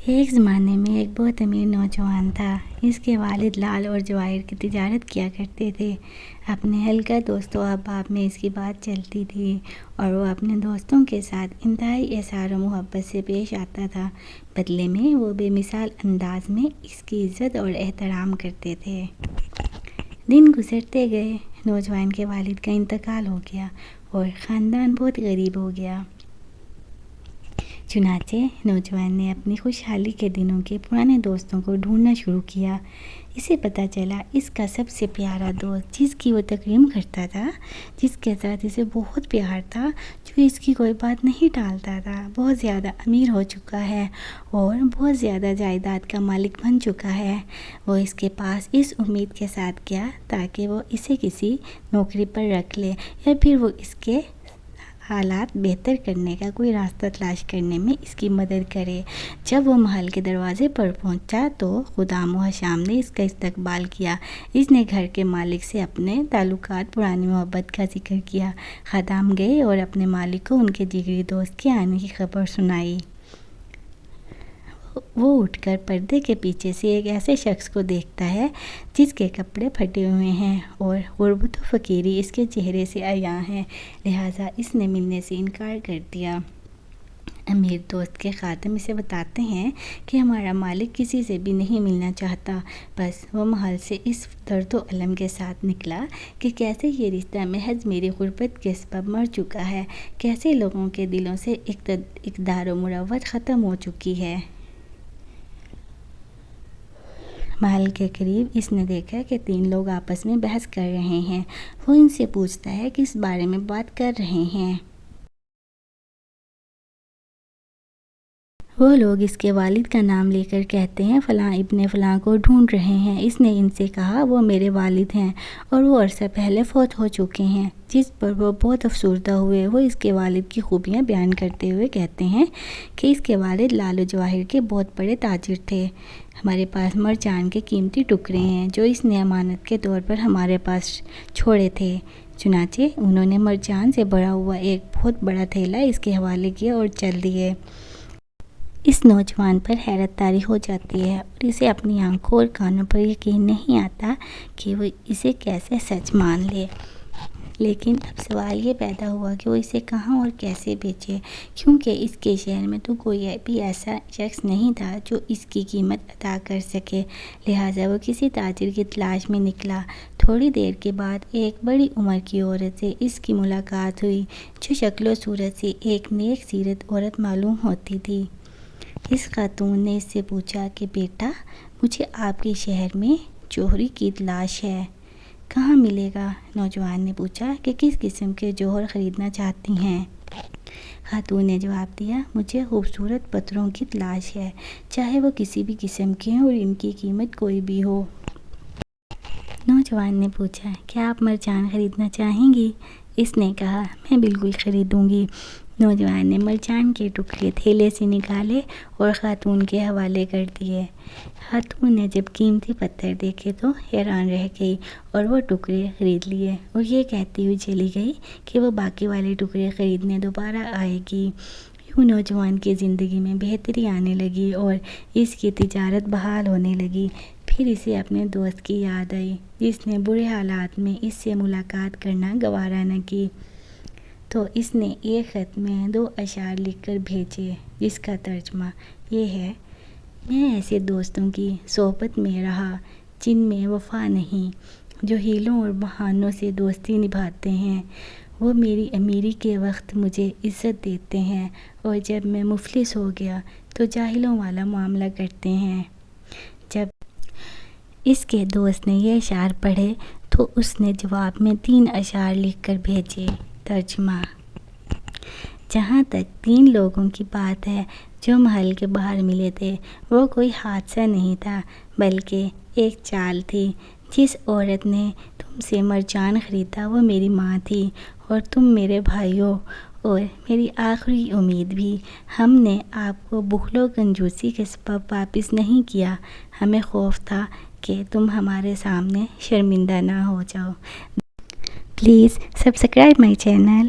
ایک زمانے میں ایک بہت امیر نوجوان تھا۔ اس کے والد لال اور جواہر کی تجارت کیا کرتے تھے۔ اپنے ہلکا دوست و احباب میں اس کی بات چلتی تھی اور وہ اپنے دوستوں کے ساتھ انتہائی احسان و محبت سے پیش آتا تھا۔ بدلے میں وہ بے مثال انداز میں اس کی عزت اور احترام کرتے تھے۔ دن گزرتے گئے، نوجوان کے والد کا انتقال ہو گیا اور خاندان بہت غریب ہو گیا۔ چنانچہ نوجوان نے اپنی خوشحالی کے دنوں کے پرانے دوستوں کو ڈھونڈنا شروع کیا۔ اسے پتہ چلا اس کا سب سے پیارا دوست، جس کی وہ تکریم کرتا تھا، جس کے ساتھ اسے بہت پیار تھا، جو اس کی کوئی بات نہیں ٹالتا تھا، بہت زیادہ امیر ہو چکا ہے اور بہت زیادہ جائیداد کا مالک بن چکا ہے۔ وہ اس کے پاس اس امید کے ساتھ گیا تاکہ وہ اسے کسی نوکری پر رکھ لے یا پھر وہ اس کے حالات بہتر کرنے کا کوئی راستہ تلاش کرنے میں اس کی مدد کرے۔ جب وہ محل کے دروازے پر پہنچا تو خدام و حشام نے اس کا استقبال کیا۔ اس نے گھر کے مالک سے اپنے تعلقات، پرانی محبت کا ذکر کیا۔ خدام گئے اور اپنے مالک کو ان کے جگری دوست کے آنے کی خبر سنائی۔ وہ اٹھ کر پردے کے پیچھے سے ایک ایسے شخص کو دیکھتا ہے جس کے کپڑے پھٹے ہوئے ہیں اور غربت و فقیری اس کے چہرے سے عیاں ہے، لہٰذا اس نے ملنے سے انکار کر دیا۔ امیر دوست کے خادم اسے بتاتے ہیں کہ ہمارا مالک کسی سے بھی نہیں ملنا چاہتا۔ بس وہ محل سے اس درد و الم کے ساتھ نکلا کہ کیسے یہ رشتہ محض میری غربت کے سبب مر چکا ہے، کیسے لوگوں کے دلوں سے اقدار و مروت ختم ہو چکی ہے۔ محل کے قریب اس نے دیکھا کہ 3 لوگ آپس میں بحث کر رہے ہیں۔ وہ ان سے پوچھتا ہے کہ کس بارے میں بات کر رہے ہیں۔ وہ لوگ اس کے والد کا نام لے کر کہتے ہیں فلاں ابن فلاں کو ڈھونڈ رہے ہیں۔ اس نے ان سے کہا وہ میرے والد ہیں اور وہ عرصہ پہلے فوت ہو چکے ہیں، جس پر وہ بہت افسردہ ہوئے۔ وہ اس کے والد کی خوبیاں بیان کرتے ہوئے کہتے ہیں کہ اس کے والد لال و جواہر کے بہت بڑے تاجر تھے۔ ہمارے پاس مرجان کے قیمتی ٹکڑے ہیں جو اس نے امانت کے طور پر ہمارے پاس چھوڑے تھے۔ چنانچہ انہوں نے مرجان سے بھرا ہوا ایک بہت بڑا تھیلا اس کے حوالے کیا اور چل دیے۔ اس نوجوان پر حیرت طاری ہو جاتی ہے اور اسے اپنی آنکھوں اور کانوں پر یقین نہیں آتا کہ وہ اسے کیسے سچ مان لے۔ لیکن اب سوال یہ پیدا ہوا کہ وہ اسے کہاں اور کیسے بیچے، کیونکہ اس کے شہر میں تو کوئی بھی ایسا شخص نہیں تھا جو اس کی قیمت ادا کر سکے، لہٰذا وہ کسی تاجر کی تلاش میں نکلا۔ تھوڑی دیر کے بعد ایک بڑی عمر کی عورت سے اس کی ملاقات ہوئی جو شکل و صورت سے ایک نیک سیرت عورت معلوم ہوتی تھی۔ اس خاتون نے اس سے پوچھا کہ بیٹا، مجھے آپ کے شہر میں جوہری کی تلاش ہے، کہاں ملے گا؟ نوجوان نے پوچھا کہ کس قسم کے جوہر خریدنا چاہتی ہیں؟ خاتون نے جواب دیا، مجھے خوبصورت پتھروں کی تلاش ہے، چاہے وہ کسی بھی قسم کے ہوں اور ان کی قیمت کوئی بھی ہو۔ نوجوان نے پوچھا، کیا آپ مرجان خریدنا چاہیں گی؟ اس نے کہا، میں بالکل خریدوں گی۔ نوجوان نے مرجان کے ٹکڑے تھیلے سے نکالے اور خاتون کے حوالے کر دیے۔ خاتون نے جب قیمتی پتھر دیکھے تو حیران رہ گئی اور وہ ٹکڑے خرید لیے اور یہ کہتی ہوئی چلی گئی کہ وہ باقی والے ٹکڑے خریدنے دوبارہ آئے گی۔ یوں نوجوان کی زندگی میں بہتری آنے لگی اور اس کی تجارت بحال ہونے لگی۔ پھر اسے اپنے دوست کی یاد آئی جس نے برے حالات میں اس سے ملاقات کرنا گوارا نہ کی، تو اس نے ایک خط میں 2 اشعار لکھ کر بھیجے جس کا ترجمہ یہ ہے، میں ایسے دوستوں کی صحبت میں رہا جن میں وفا نہیں، جو حیلوں اور بہانوں سے دوستی نبھاتے ہیں۔ وہ میری امیری کے وقت مجھے عزت دیتے ہیں اور جب میں مفلس ہو گیا تو جاہلوں والا معاملہ کرتے ہیں۔ جب اس کے دوست نے یہ اشعار پڑھے تو اس نے جواب میں 3 اشعار لکھ کر بھیجے۔ ترجمہ، جہاں تک 3 لوگوں کی بات ہے جو محل کے باہر ملے تھے، وہ کوئی حادثہ نہیں تھا بلکہ ایک چال تھی۔ جس عورت نے تم سے مرجان خریدا وہ میری ماں تھی اور تم میرے بھائی ہو اور میری آخری امید بھی۔ ہم نے آپ کو بخل و کنجوسی کے سبب واپس نہیں کیا، ہمیں خوف تھا کہ تم ہمارے سامنے شرمندہ نہ ہو جاؤ۔ Please subscribe my channel.